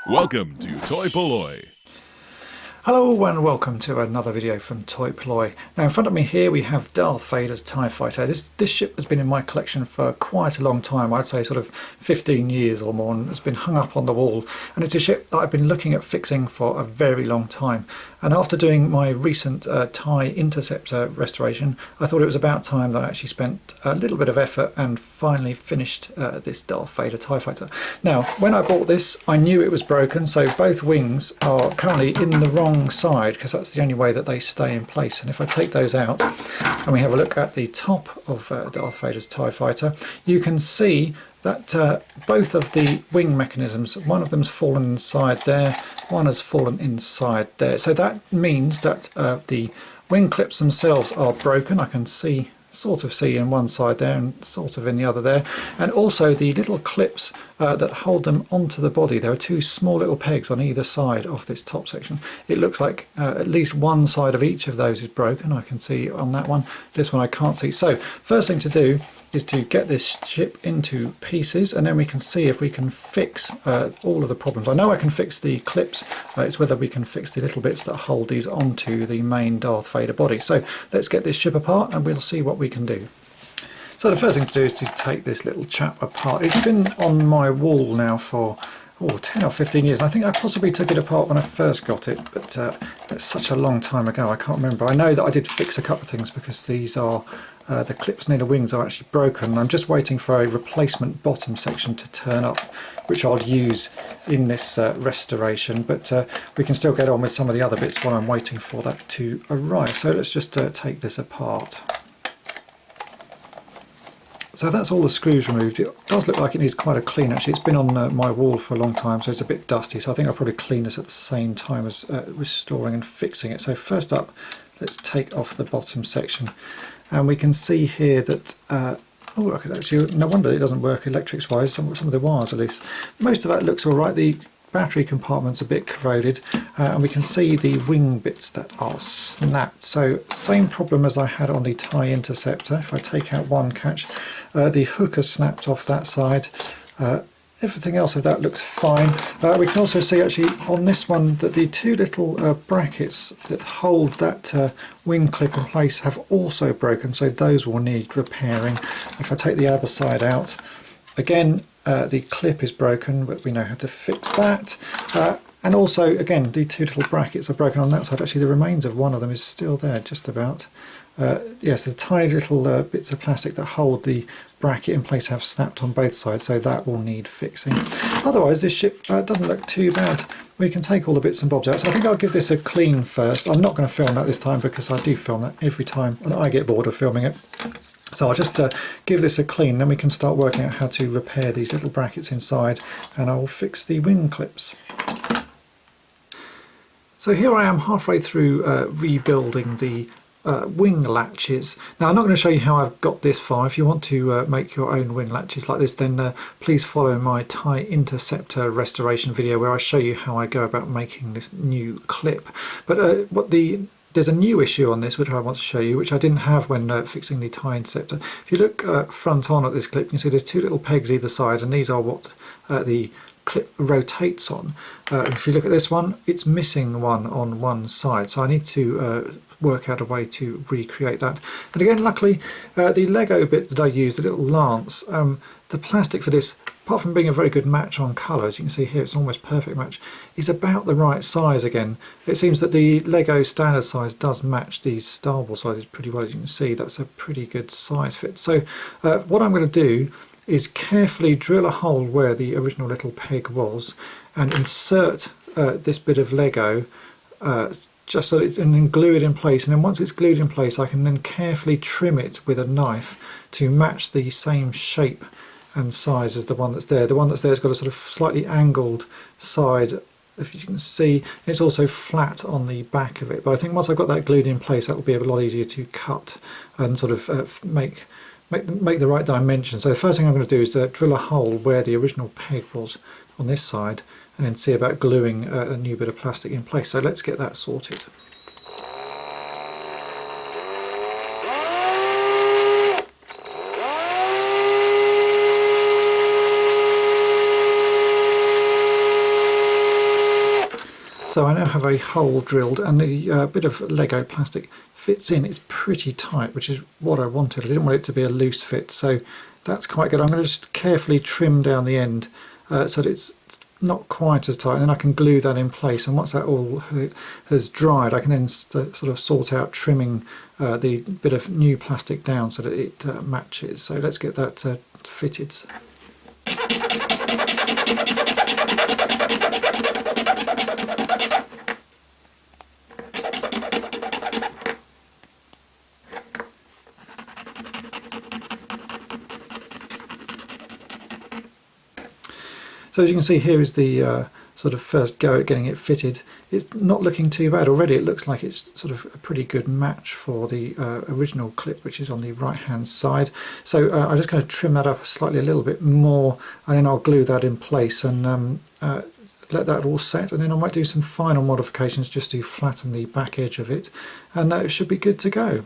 Welcome to toy-polloi. Hello and welcome to another video from toy-polloi. Now in front of me here we have Darth Vaders Tie Fighter. This ship has been in my collection for quite a long time, I'd say sort of 15 years or more, and it's been hung up on the wall. And it's a ship that I've been looking at fixing for a very long time. And after doing my recent TIE Interceptor restoration, I thought it was about time that I actually spent a little bit of effort and finally finished this Darth Vader TIE Fighter. Now when I bought this I knew it was broken, so both wings are currently in the wrong side because that's the only way that they stay in place. And if I take those out and we have a look at the top of Darth Vader's TIE Fighter, you can see that both of the wing mechanisms, one of them's fallen inside there, one has fallen inside there. So that means that the wing clips themselves are broken. I can sort of see in one side there and sort of in the other there, and also the little clips that hold them onto the body. There are two small little pegs on either side of this top section. It looks like at least one side of each of those is broken. I can see on that one. This one I can't see. So first thing to do is to get this ship into pieces, and then we can see if we can fix all of the problems. I know I can fix the clips, it's whether we can fix the little bits that hold these onto the main Darth Vader body. So let's get this ship apart and we'll see what we can do. So the first thing to do is to take this little chap apart. It's been on my wall now for 10 or 15 years. I think I possibly took it apart when I first got it, but it's such a long time ago I can't remember. I know that I did fix a couple of things because these are the clips near the wings are actually broken. I'm just waiting for a replacement bottom section to turn up, which I'll use in this restoration, but we can still get on with some of the other bits while I'm waiting for that to arrive. So let's just take this apart. So that's all the screws removed. It does look like it needs quite a clean actually. It's been on my wall for a long time, so it's a bit dusty, so I think I'll probably clean this at the same time as restoring and fixing it. So first up, let's take off the bottom section, and we can see here that oh look, actually no wonder it doesn't work electrics wise. Some of the wires are loose. Most of that looks all right. The battery compartment's a bit corroded, and we can see the wing bits that are snapped. So same problem as I had on the TIE Interceptor. If I take out one catch, the hook has snapped off that side. Everything else of that looks fine. We can also see actually on this one that the two little brackets that hold that wing clip in place have also broken, so those will need repairing. If I take the other side out, again the clip is broken, but we know how to fix that. And also again the two little brackets are broken on that side. Actually the remains of one of them is still there just about. Yes, the tiny little bits of plastic that hold the bracket in place have snapped on both sides, so that will need fixing. Otherwise this ship doesn't look too bad. We can take all the bits and bobs out, so I think I'll give this a clean first. I'm not going to film that this time because I do film that every time and I get bored of filming it. So I'll just give this a clean, then we can start working out how to repair these little brackets inside, and I will fix the wing clips. So here I am halfway through rebuilding the wing latches. Now I'm not going to show you how I've got this far. If you want to make your own wing latches like this, then please follow my TIE Interceptor restoration video where I show you how I go about making this new clip. But there's a new issue on this which I want to show you, which I didn't have when fixing the TIE Interceptor. If you look front on at this clip, you can see there's two little pegs either side, and these are what the clip rotates on. If you look at this one, it's missing one on one side, so I need to work out a way to recreate that. And again, luckily the Lego bit that I used, the little lance, the plastic for this, apart from being a very good match on colour, as you can see here it's an almost perfect match, is about the right size again. It seems that the Lego standard size does match these Star Wars sizes pretty well. As you can see, that's a pretty good size fit. So what I'm going to do is carefully drill a hole where the original little peg was and insert this bit of Lego just so it's, and then glue it in place, and then once it's glued in place I can then carefully trim it with a knife to match the same shape and size as the one that's there. The one that's there has got a sort of slightly angled side, if you can see. It's also flat on the back of it, but I think once I've got that glued in place that will be a lot easier to cut and sort of make the right dimension. So the first thing I'm going to do is drill a hole where the original peg was on this side, and then see about gluing a new bit of plastic in place. So let's get that sorted. So I now have a hole drilled, and the bit of Lego plastic fits in. It's pretty tight, which is what I wanted. I didn't want it to be a loose fit, so that's quite good. I'm going to just carefully trim down the end so that it's not quite as tight, and then I can glue that in place. And once that all has dried, I can then sort of sort out trimming the bit of new plastic down so that it matches. So let's get that fitted. So as you can see, here is the sort of first go at getting it fitted. It's not looking too bad already. It looks like it's sort of a pretty good match for the original clip, which is on the right hand side. So I'm just going to trim that up slightly a little bit more, and then I'll glue that in place and let that all set, and then I might do some final modifications just to flatten the back edge of it, and it should be good to go.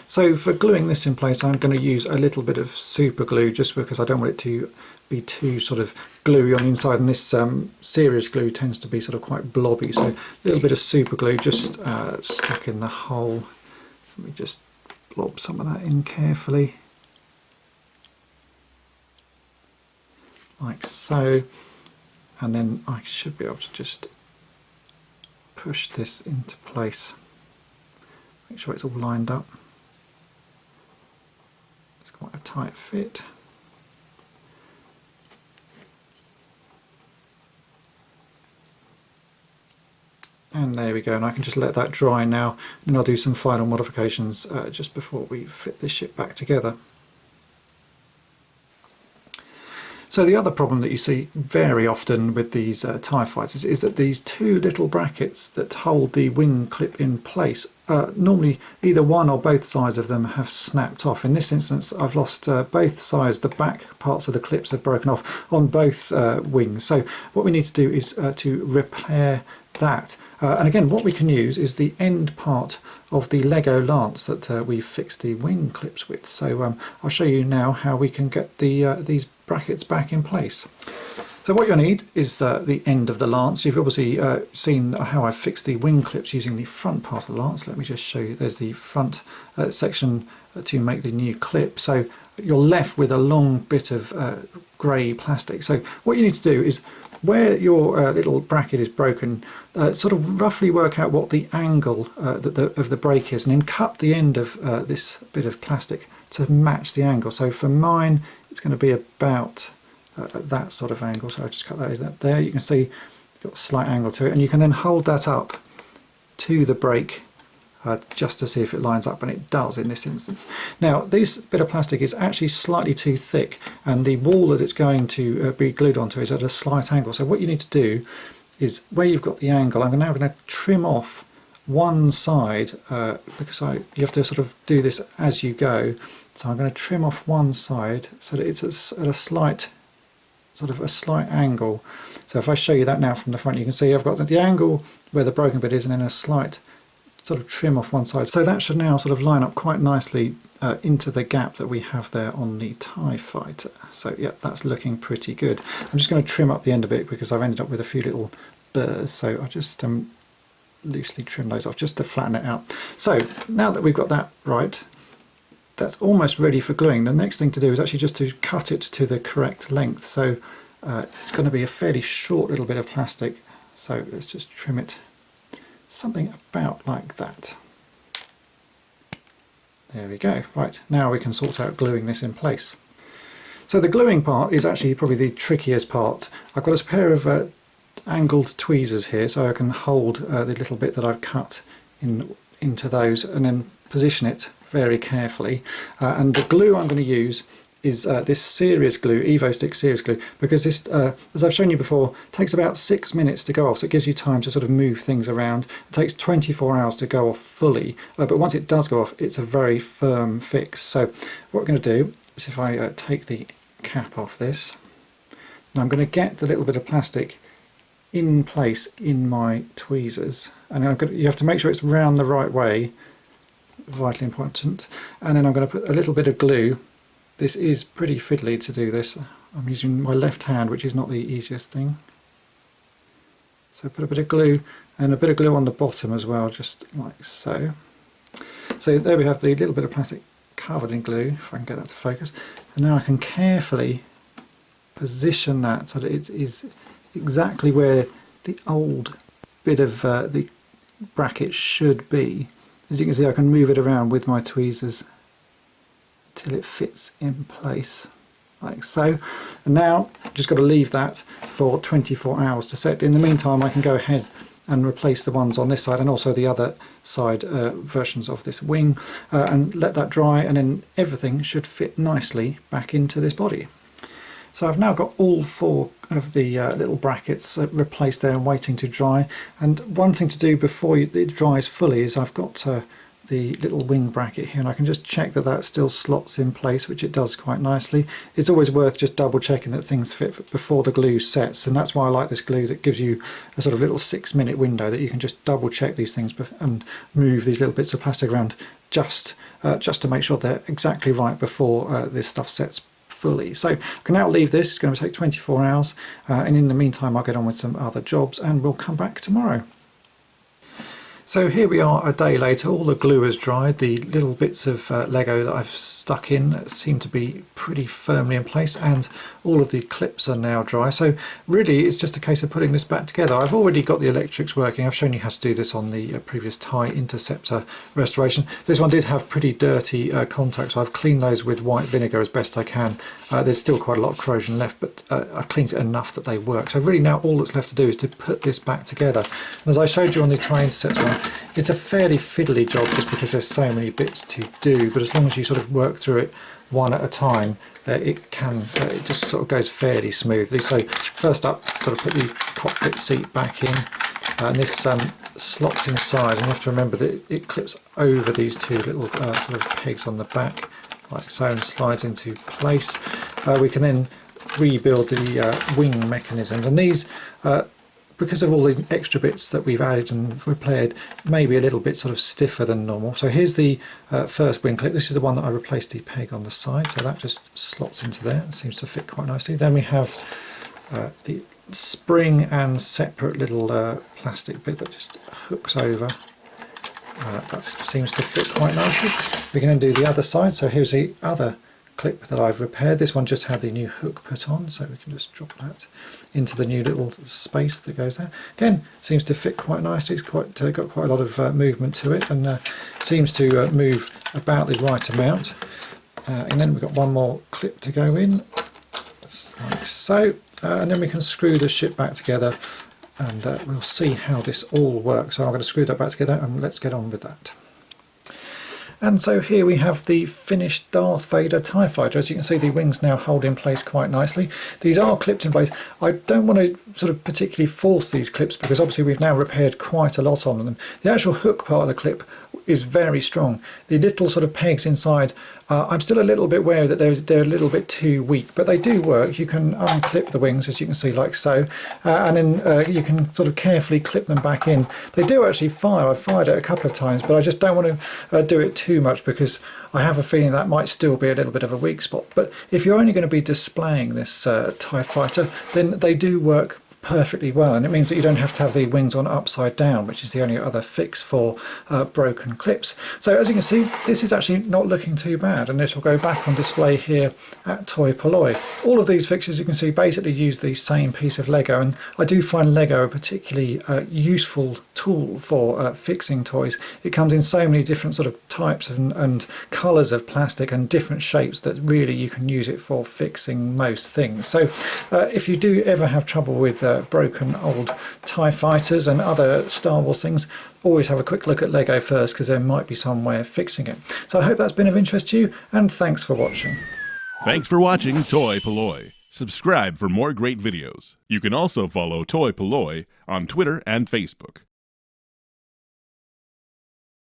So for gluing this in place, I'm going to use a little bit of super glue, just because I don't want it to be too sort of gluey on the inside, and this serious glue tends to be sort of quite blobby. So a little bit of super glue just stuck in the hole. Let me just blob some of that in carefully, like so, and then I should be able to just push this into place. Make sure it's all lined up. It's quite a tight fit. And there we go, and I can just let that dry now, and I'll do some final modifications just before we fit this ship back together. So the other problem that you see very often with these TIE fighters is that these two little brackets that hold the wing clip in place, normally either one or both sides of them have snapped off. In this instance I've lost both sides. The back parts of the clips have broken off on both wings. So what we need to do is to repair that. And again, what we can use is the end part of the Lego lance that we fixed the wing clips with. So I'll show you now how we can get these brackets back in place. So what you'll need is the end of the lance. You've obviously seen how I fixed the wing clips using the front part of the lance. Let me just show you. There's the front section to make the new clip. So you're left with a long bit of grey plastic. So what you need to do is, where your little bracket is broken, sort of roughly work out what the angle of the break is, and then cut the end of this bit of plastic to match the angle. So for mine it's going to be about that sort of angle, so I just cut that there. You can see it's got a slight angle to it, and you can then hold that up to the break just to see if it lines up, and it does in this instance. Now this bit of plastic is actually slightly too thick, and the wall that it's going to be glued onto is at a slight angle. So what you need to do is, where you've got the angle, I'm now going to trim off one side because you have to sort of do this as you go. So I'm going to trim off one side so that it's at a slight angle. So if I show you that now from the front, you can see I've got the angle where the broken bit is, and then a slight sort of trim off one side. So that should now sort of line up quite nicely into the gap that we have there on the TIE Fighter. So yeah, that's looking pretty good. I'm just going to trim up the end a bit because I've ended up with a few little burrs, so I'll just loosely trim those off just to flatten it out. So now that we've got that right, that's almost ready for gluing. The next thing to do is actually just to cut it to the correct length. So it's going to be a fairly short little bit of plastic, so let's just trim it something about like that. There we go. Right, now we can sort out gluing this in place. So the gluing part is actually probably the trickiest part. I've got a pair of angled tweezers here, so I can hold the little bit that I've cut into those and then position it very carefully. And the glue I'm going to use is this Serious Glue, Evo Stick Serious Glue, because this, as I've shown you before, takes about 6 minutes to go off, so it gives you time to sort of move things around. It takes 24 hours to go off fully, but once it does go off, it's a very firm fix. So what we're going to do is, if I take the cap off this, and I'm going to get the little bit of plastic in place in my tweezers, and you have to make sure it's round the right way, vitally important, and then I'm going to put a little bit of glue. This is pretty fiddly to do this. I'm using my left hand, which is not the easiest thing. So put a bit of glue and a bit of glue on the bottom as well, just like so. So there we have the little bit of plastic covered in glue, if I can get that to focus. And now I can carefully position that so that it is exactly where the old bit of the bracket should be. As you can see, I can move it around with my tweezers till it fits in place like so. And now I've just got to leave that for 24 hours to set. In the meantime, I can go ahead and replace the ones on this side and also the other side versions of this wing and let that dry, and then everything should fit nicely back into this body. So I've now got all 4 of the little brackets replaced there and waiting to dry. And one thing to do before it dries fully is I've got the little wing bracket here, and I can just check that that still slots in place, which it does quite nicely. It's always worth just double checking that things fit before the glue sets, and that's why I like this glue that gives you a sort of little 6-minute window that you can just double check these things and move these little bits of plastic around just to make sure they're exactly right before this stuff sets fully. So I can now leave this. It's going to take 24 hours and in the meantime I'll get on with some other jobs and we'll come back tomorrow. So here we are a day later. All the glue has dried. The little bits of Lego that I've stuck in seem to be pretty firmly in place, and all of the clips are now dry. So really it's just a case of putting this back together. I've already got the electrics working. I've shown you how to do this on the previous tie interceptor restoration. This one did have pretty dirty contacts, so I've cleaned those with white vinegar as best I can. There's still quite a lot of corrosion left, but I've cleaned it enough that they work. So really now all that's left to do is to put this back together. And as I showed you on the tie interceptor one, it's a fairly fiddly job just because there's so many bits to do, but as long as you sort of work through it one at a time, it just sort of goes fairly smoothly. So first up, got to put the cockpit seat back in, and this slots inside, and you have to remember that it clips over these 2 little sort of pegs on the back like so and slides into place. We can then rebuild the wing mechanisms, and these because of all the extra bits that we've added and repaired, maybe a little bit sort of stiffer than normal. So here's the first wing clip. This is the one that I replaced the peg on the side, so that just slots into there. It seems to fit quite nicely. Then we have the spring and separate little plastic bit that just hooks over. That seems to fit quite nicely. We can then do the other side. So here's the other clip that I've repaired. This one just had the new hook put on, so we can just drop that into the new little space that goes there. Again, seems to fit quite nicely. It's got quite a lot of movement to it, and seems to move about the right amount. And then we've got one more clip to go in, like so, and then we can screw the ship back together, and we'll see how this all works. So I'm going to screw that back together and let's get on with that. And so here we have the finished Darth Vader TIE Fighter. As you can see, the wings now hold in place quite nicely. These are clipped in place. I don't want to sort of particularly force these clips because obviously we've now repaired quite a lot on them. The actual hook part of the clip is very strong. The little sort of pegs inside, I'm still a little bit wary that they're a little bit too weak, but they do work. You can unclip the wings, as you can see, like so, and then you can sort of carefully clip them back in. They do actually fire. I've fired it a couple of times, but I just don't want to do it too much because I have a feeling that might still be a little bit of a weak spot. But if you're only going to be displaying this TIE Fighter, then they do work perfectly well, and it means that you don't have to have the wings on upside down, which is the only other fix for broken clips. So as you can see, this is actually not looking too bad, and this will go back on display here at toy-polloi. All of these fixtures, you can see, basically use the same piece of Lego, and I do find Lego a particularly useful tool for fixing toys. It comes in so many different sort of types and colours of plastic and different shapes that really you can use it for fixing most things. So if you do ever have trouble with broken old TIE Fighters and other Star Wars things, always have a quick look at Lego first, because there might be some way of fixing it. So I hope that's been of interest to you, and thanks for watching. Thanks for watching toy-polloi. Subscribe for more great videos. You can also follow toy-polloi on Twitter and Facebook.